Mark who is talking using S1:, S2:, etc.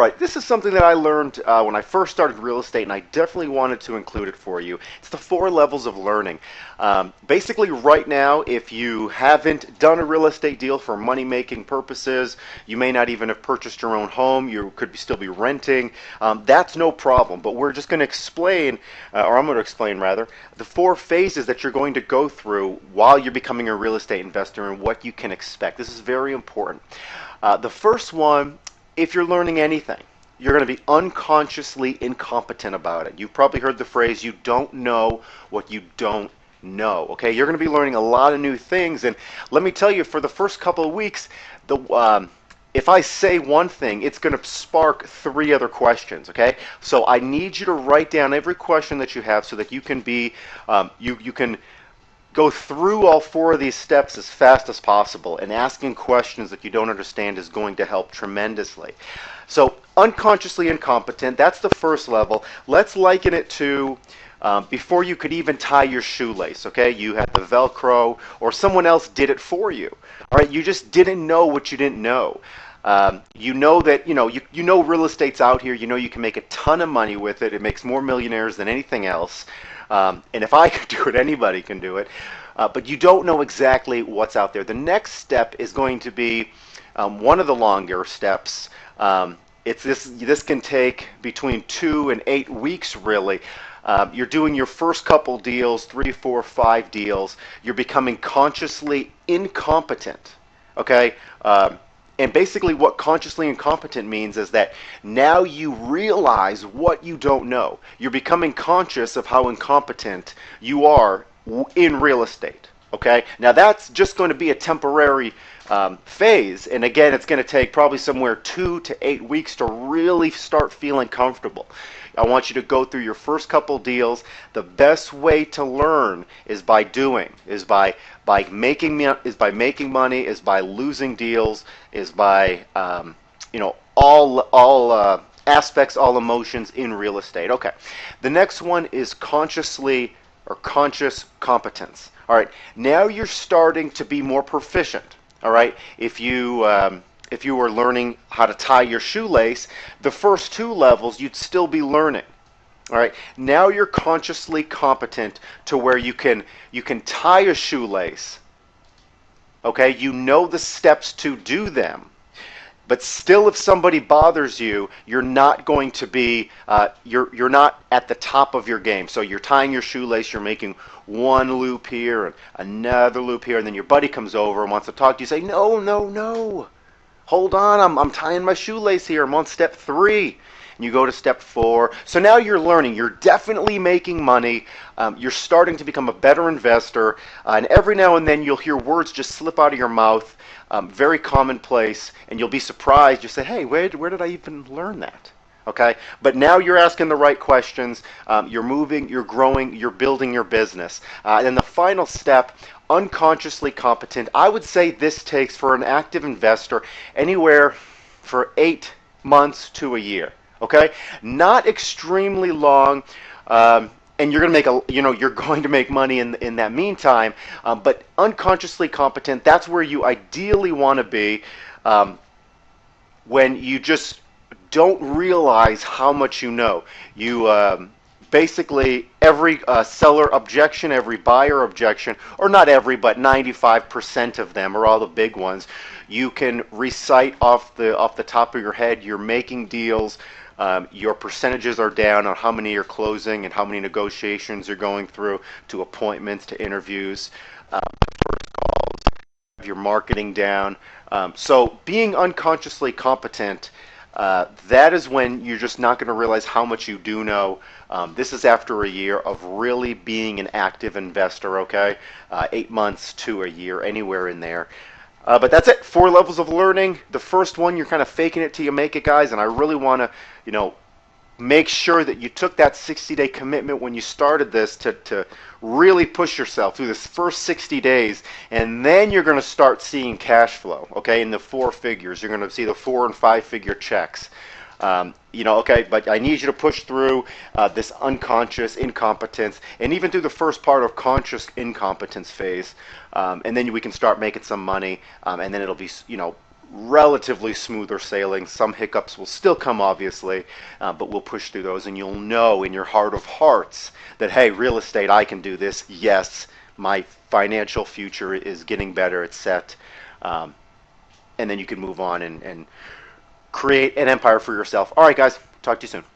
S1: right, this is something that I learned when I first started real estate, and I definitely wanted to include it for you. It's the 4 levels of learning. Basically, right now, if you haven't done a real estate deal for money-making purposes, you may not even have purchased your own home, you could still be renting, that's no problem. But we're just going to explain, or I'm going to explain rather, the 4 phases that you're going to go through while you're becoming a real estate investor and what you can expect. This is very important. The first one, if you're learning anything, you're going to be unconsciously incompetent about it. You've probably heard the phrase, you don't know what you don't know. Okay, you're going to be learning a lot of new things, and let me tell you, for the first couple of weeks, if I say one thing, it's going to spark 3 other questions. Okay, so I need you to write down every question that you have so that you can be, you can go through all 4 of these steps as fast as possible, and asking questions that you don't understand is going to help tremendously. So unconsciously incompetent, that's the first level. Let's liken it to before you could even tie your shoelace, okay? You had the Velcro, or someone else did it for you. All right, you just didn't know what you didn't know. You know that, you know real estate's out here. You know you can make a ton of money with it. It makes more millionaires than anything else. And if I could do it, anybody can do it. But you don't know exactly what's out there. The next step is going to be one of the longer steps. This can take between 2 and 8 weeks, really. You're doing your first couple deals, 3, 4, 5 deals. You're becoming consciously incompetent. Okay? And basically what consciously incompetent means is that now you realize what you don't know. You're becoming conscious of how incompetent you are in real estate. Okay? Now that's just going to be a temporary phase. And again, it's going to take probably somewhere 2 to 8 weeks to really start feeling comfortable. I want you to go through your first couple deals. The best way to learn is by doing, is by making money, is by losing deals, is by all aspects, all emotions in real estate. Okay. The next one is conscious competence. All right. Now you're starting to be more proficient. All right. If you were learning how to tie your shoelace, the first 2 levels you'd still be learning. All right. Now you're consciously competent to where you can tie a shoelace. Okay, you know the steps to do them. But still, if somebody bothers you, you're not going to be you're not at the top of your game. So you're tying your shoelace, you're making one loop here and another loop here, and then your buddy comes over and wants to talk to you. Say, no. Hold on, I'm tying my shoelace here. I'm on step 3. And you go to step 4. So now you're learning. You're definitely making money. You're starting to become a better investor. And every now and then you'll hear words just slip out of your mouth, very commonplace, and you'll be surprised. You say, hey, where did I even learn that? Okay, but now you're asking the right questions. You're moving, you're growing, you're building your business. And then the final step, unconsciously competent. I would say this takes, for an active investor, anywhere for 8 months to a year. Okay, not extremely long, and you're going to make you're going to make money in that meantime. But unconsciously competent, that's where you ideally want to be, when you just don't realize how much you know. You basically every seller objection, every buyer objection, or not every, but 95% of them, are all the big ones, you can recite off the top of your head. You're making deals. Your percentages are down on how many you're closing and how many negotiations you're going through, to appointments, to interviews, first calls, your marketing down. So being unconsciously competent, that is when you're just not going to realize how much you do know. This is after a year of really being an active investor, okay? 8 months to a year, anywhere in there. But that's it. 4 levels of learning. The first one, you're kind of faking it till you make it, guys. And I really want to, make sure that you took that 60-day commitment when you started this to really push yourself through this first 60 days. And then you're going to start seeing cash flow, okay, in the 4 figures. You're going to see the 4 and 5-figure checks. Okay, but I need you to push through this unconscious incompetence, and even through the first part of conscious incompetence phase, and then we can start making some money, and then it'll be, relatively smoother sailing. Some hiccups will still come, obviously, but we'll push through those, and you'll know in your heart of hearts that, hey, real estate, I can do this. Yes, my financial future is getting better. It's set. Um, and then you can move on and create an empire for yourself. All right, guys, talk to you soon.